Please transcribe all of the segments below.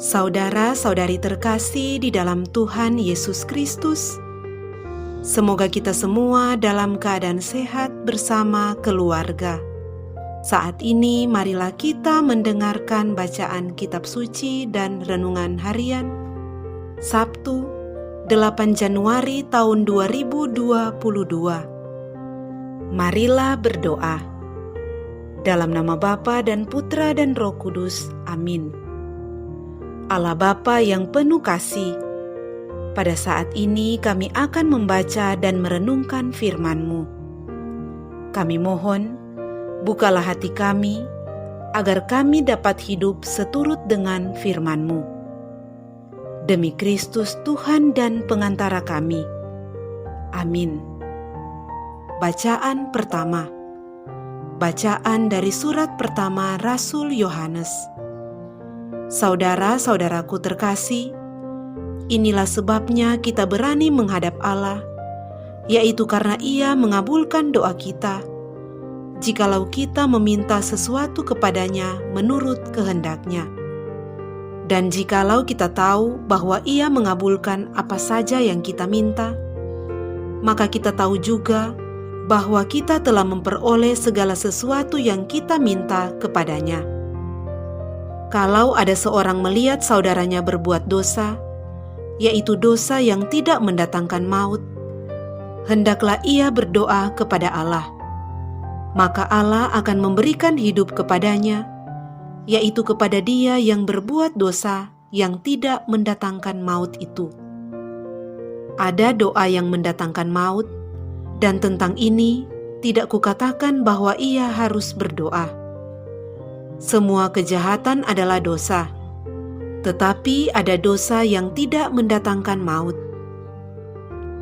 Saudara-saudari terkasih di dalam Tuhan Yesus Kristus, semoga kita semua dalam keadaan sehat bersama keluarga. Saat ini marilah kita mendengarkan bacaan kitab suci dan renungan harian Sabtu 8 Januari tahun 2022. Marilah berdoa. Dalam nama Bapa dan Putra dan Roh Kudus. Amin. Allah Bapa yang penuh kasih, pada saat ini kami akan membaca dan merenungkan firman-Mu. Kami mohon, bukalah hati kami, agar kami dapat hidup seturut dengan firman-Mu. Demi Kristus Tuhan dan pengantara kami. Amin. Bacaan pertama. Bacaan dari surat pertama Rasul Yohanes. Saudara-saudaraku terkasih, inilah sebabnya kita berani menghadap Allah, yaitu karena Ia mengabulkan doa kita, jikalau kita meminta sesuatu kepadanya menurut kehendak-Nya. Dan jikalau kita tahu bahwa Ia mengabulkan apa saja yang kita minta, maka kita tahu juga bahwa kita telah memperoleh segala sesuatu yang kita minta kepadanya. Kalau ada seorang melihat saudaranya berbuat dosa, yaitu dosa yang tidak mendatangkan maut, hendaklah ia berdoa kepada Allah. Maka Allah akan memberikan hidup kepadanya, yaitu kepada dia yang berbuat dosa yang tidak mendatangkan maut itu. Ada doa yang mendatangkan maut, dan tentang ini tidak kukatakan bahwa ia harus berdoa. Semua kejahatan adalah dosa, tetapi ada dosa yang tidak mendatangkan maut.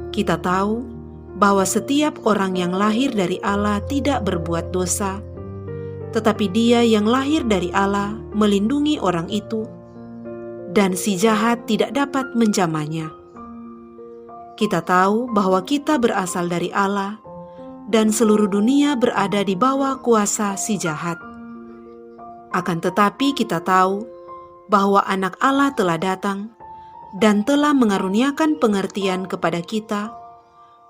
Kita tahu bahwa setiap orang yang lahir dari Allah tidak berbuat dosa, tetapi Dia yang lahir dari Allah melindungi orang itu, dan si jahat tidak dapat menjamahnya. Kita tahu bahwa kita berasal dari Allah, dan seluruh dunia berada di bawah kuasa si jahat. Akan tetapi kita tahu bahwa Anak Allah telah datang dan telah mengaruniakan pengertian kepada kita,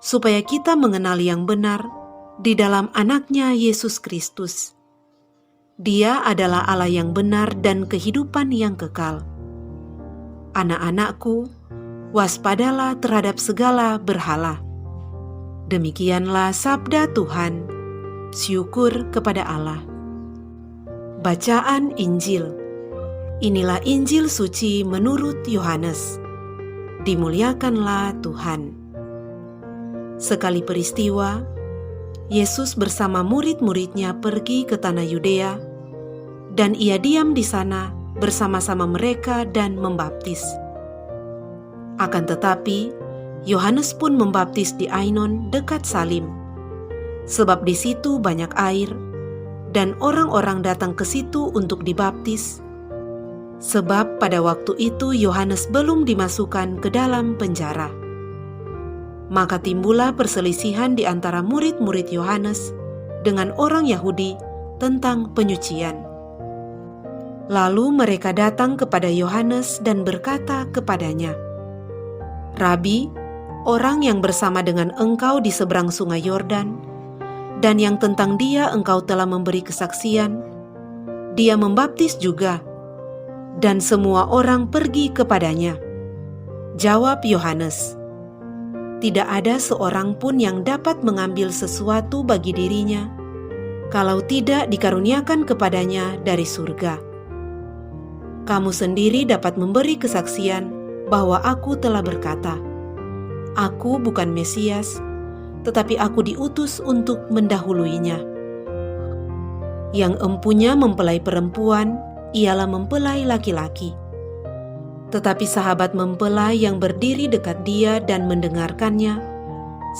supaya kita mengenal yang benar di dalam Anaknya Yesus Kristus. Dia adalah Allah yang benar dan kehidupan yang kekal. Anak-anakku, waspadalah terhadap segala berhala. Demikianlah sabda Tuhan. Syukur kepada Allah. Bacaan Injil. Inilah Injil suci menurut Yohanes. Dimuliakanlah Tuhan. Sekali peristiwa, Yesus bersama murid-muridnya pergi ke tanah Yudea, dan ia diam di sana bersama-sama mereka dan membaptis. Akan tetapi, Yohanes pun membaptis di Ainon dekat Salim, sebab di situ banyak air, dan orang-orang datang ke situ untuk dibaptis, sebab pada waktu itu Yohanes belum dimasukkan ke dalam penjara. Maka timbullah perselisihan di antara murid-murid Yohanes dengan orang Yahudi tentang penyucian. Lalu mereka datang kepada Yohanes dan berkata kepadanya, "Rabi, orang yang bersama dengan engkau di seberang sungai Yordan, dan yang tentang dia engkau telah memberi kesaksian, dia membaptis juga, dan semua orang pergi kepadanya." Jawab Yohanes, "Tidak ada seorang pun yang dapat mengambil sesuatu bagi dirinya, kalau tidak dikaruniakan kepadanya dari surga. Kamu sendiri dapat memberi kesaksian bahwa aku telah berkata, aku bukan Mesias, tetapi aku diutus untuk mendahuluinya. Yang empunya mempelai perempuan, ialah mempelai laki-laki. Tetapi sahabat mempelai yang berdiri dekat dia dan mendengarkannya,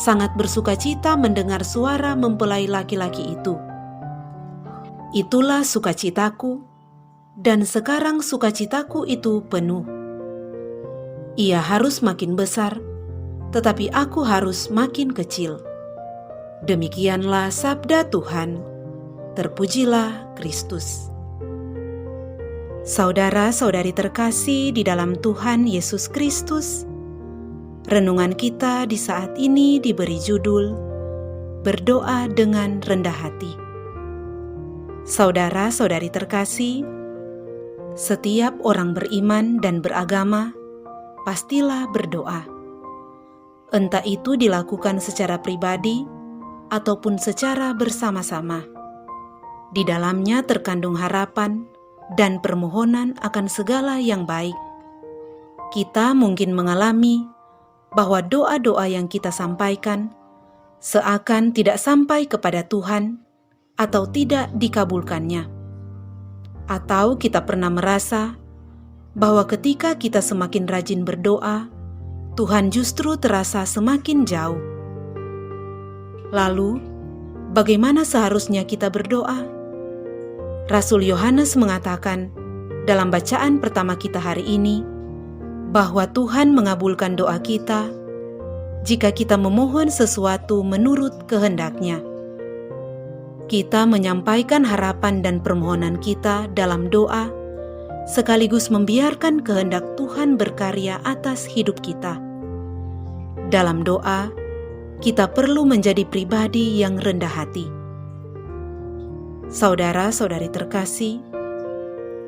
sangat bersukacita mendengar suara mempelai laki-laki itu. Itulah sukacitaku, dan sekarang sukacitaku itu penuh. Ia harus makin besar, tetapi aku harus makin kecil." Demikianlah sabda Tuhan. Terpujilah Kristus. Saudara-saudari terkasih di dalam Tuhan Yesus Kristus, renungan kita di saat ini diberi judul Berdoa dengan Rendah Hati. Saudara-saudari terkasih, setiap orang beriman dan beragama pastilah berdoa. Entah itu dilakukan secara pribadi ataupun secara bersama-sama. Di dalamnya terkandung harapan dan permohonan akan segala yang baik. Kita mungkin mengalami bahwa doa-doa yang kita sampaikan seakan tidak sampai kepada Tuhan atau tidak dikabulkannya. Atau kita pernah merasa bahwa ketika kita semakin rajin berdoa, Tuhan justru terasa semakin jauh. Lalu, bagaimana seharusnya kita berdoa? Rasul Yohanes mengatakan dalam bacaan pertama kita hari ini bahwa Tuhan mengabulkan doa kita jika kita memohon sesuatu menurut kehendak-Nya. Kita menyampaikan harapan dan permohonan kita dalam doa sekaligus membiarkan kehendak Tuhan berkarya atas hidup kita. Dalam doa, kita perlu menjadi pribadi yang rendah hati. Saudara-saudari terkasih,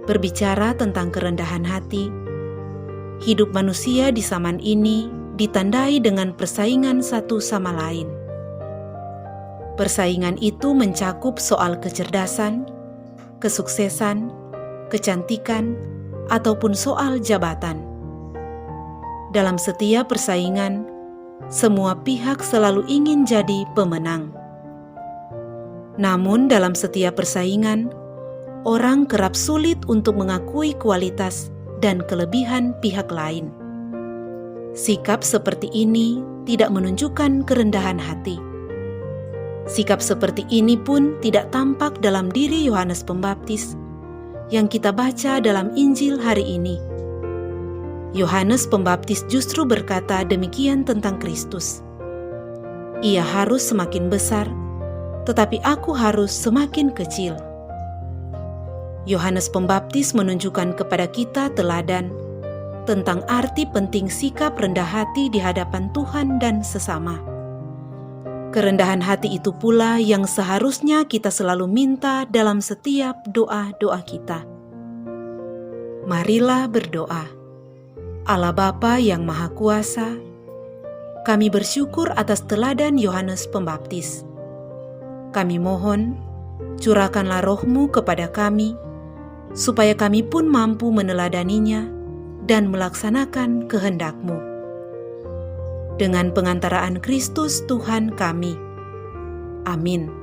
berbicara tentang kerendahan hati, hidup manusia di zaman ini ditandai dengan persaingan satu sama lain. Persaingan itu mencakup soal kecerdasan, kesuksesan, kecantikan, ataupun soal jabatan. Dalam setiap persaingan, semua pihak selalu ingin jadi pemenang. Namun dalam setiap persaingan, orang kerap sulit untuk mengakui kualitas dan kelebihan pihak lain. Sikap seperti ini tidak menunjukkan kerendahan hati. Sikap seperti ini pun tidak tampak dalam diri Yohanes Pembaptis yang kita baca dalam Injil hari ini. Yohanes Pembaptis justru berkata demikian tentang Kristus. Ia harus semakin besar, tetapi aku harus semakin kecil. Yohanes Pembaptis menunjukkan kepada kita teladan tentang arti penting sikap rendah hati di hadapan Tuhan dan sesama. Kerendahan hati itu pula yang seharusnya kita selalu minta dalam setiap doa-doa kita. Marilah berdoa. Allah Bapa yang Maha Kuasa, kami bersyukur atas teladan Yohanes Pembaptis. Kami mohon, curahkanlah roh-Mu kepada kami, supaya kami pun mampu meneladaninya dan melaksanakan kehendak-Mu. Dengan pengantaraan Kristus Tuhan kami. Amin.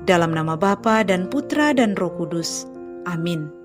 Dalam nama Bapa dan Putra dan Roh Kudus. Amin.